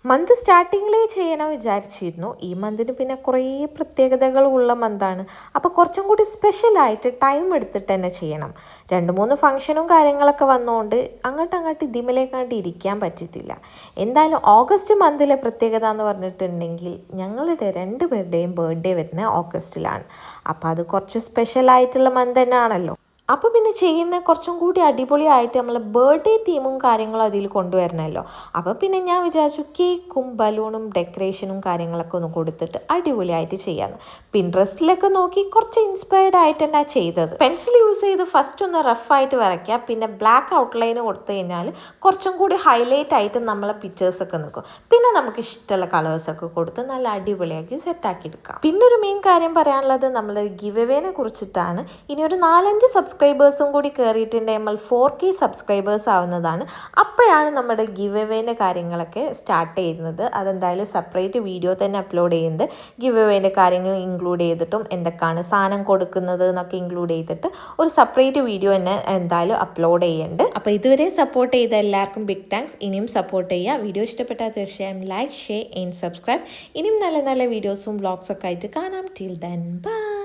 Month സ്റ്റാർട്ടിങ്ങിലേ ചെയ്യണം വിചാരിച്ചിരുന്നു. ഈ മന്തിന് പിന്നെ കുറേ പ്രത്യേകതകളുള്ള മന്താണ്. അപ്പോൾ കുറച്ചും കൂടി സ്പെഷ്യലായിട്ട് ടൈം എടുത്തിട്ട് തന്നെ ചെയ്യണം. 2-3 ഫംഗ്ഷനും കാര്യങ്ങളൊക്കെ വന്നുകൊണ്ട് അങ്ങോട്ട് ഇതിമലേക്കാണ്ട് ഇരിക്കാൻ പറ്റിയിട്ടില്ല. എന്തായാലും ഓഗസ്റ്റ് മന്തിലെ പ്രത്യേകത എന്ന് പറഞ്ഞിട്ടുണ്ടെങ്കിൽ ഞങ്ങളുടെ 2 പേരുടെയും ബർത്ത്ഡേ വരുന്നത് ഓഗസ്റ്റിലാണ്. അപ്പോൾ അത് കുറച്ച് സ്പെഷ്യലായിട്ടുള്ള മന്ത് തന്നെയാണല്ലോ. അപ്പോൾ പിന്നെ ചെയ്യുന്ന കുറച്ചും കൂടി അടിപൊളിയായിട്ട് നമ്മൾ ബർത്ത്ഡേ തീമും കാര്യങ്ങളും അതിൽ കൊണ്ടുവരണമല്ലോ. അപ്പോൾ പിന്നെ ഞാൻ വിചാരിച്ചു കേക്കും ബലൂണും ഡെക്കറേഷനും കാര്യങ്ങളൊക്കെ ഒന്ന് കൊടുത്തിട്ട് അടിപൊളിയായിട്ട് ചെയ്യാമെന്ന്. പിൻട്രസ്റ്റിലൊക്കെ നോക്കി കുറച്ച് ഇൻസ്പയർഡ് ആയിട്ട് തന്നെ ചെയ്തത്. പെൻസിൽ യൂസ് ചെയ്ത് ഫസ്റ്റ് ഒന്ന് റഫായിട്ട് വരയ്ക്കുക, പിന്നെ ബ്ലാക്ക് ഔട്ട്ലൈന് കൊടുത്തു കഴിഞ്ഞാൽ കുറച്ചും കൂടി ഹൈലൈറ്റ് ആയിട്ട് നമ്മളെ പിക്ചേഴ്സൊക്കെ നിൽക്കും. പിന്നെ നമുക്ക് ഇഷ്ടമുള്ള കളേഴ്സൊക്കെ കൊടുത്ത് നല്ല അടിപൊളിയാക്കി സെറ്റാക്കി എടുക്കാം. പിന്നെ ഒരു മെയിൻ കാര്യം പറയാനുള്ളത് നമ്മൾ ഗിവ് അവേനെ കുറിച്ചിട്ടാണ്. ഇനി ഒരു 4-5 സബ്സ്ക്രൈബേഴ്സും കൂടി കയറിയിട്ടുണ്ടെങ്കിൽ നമ്മൾ 4K സബ്സ്ക്രൈബേഴ്സ് ആവുന്നതാണ്. അപ്പോഴാണ് നമ്മുടെ ഗിവ് അവേൻ്റെ കാര്യങ്ങളൊക്കെ സ്റ്റാർട്ട് ചെയ്യുന്നത്. അതെന്തായാലും സെപ്പറേറ്റ് വീഡിയോ തന്നെ അപ്ലോഡ് ചെയ്യുന്നത്. ഗിവ് അവേൻ്റെ കാര്യങ്ങൾ ഇൻക്ലൂഡ് ചെയ്തിട്ടും എന്തൊക്കെയാണ് സാധനം കൊടുക്കുന്നത് എന്നൊക്കെ ഇൻക്ലൂഡ് ചെയ്തിട്ട് ഒരു സെപ്പറേറ്റ് വീഡിയോ തന്നെ എന്തായാലും അപ്ലോഡ് ചെയ്യുന്നുണ്ട്. അപ്പോൾ ഇതുവരെ സപ്പോർട്ട് ചെയ്ത എല്ലാവർക്കും ബിഗ് താങ്ക്സ്. ഇനിയും സപ്പോർട്ട് ചെയ്യുക. വീഡിയോ ഇഷ്ടപ്പെട്ടാൽ തീർച്ചയായും ലൈക്ക്, ഷെയർ ആൻഡ് സബ്സ്ക്രൈബ്. ഇനിയും നല്ല നല്ല വീഡിയോസും വ്ളോഗ്സൊക്കെ ആയിട്ട് കാണാം. Till then bye.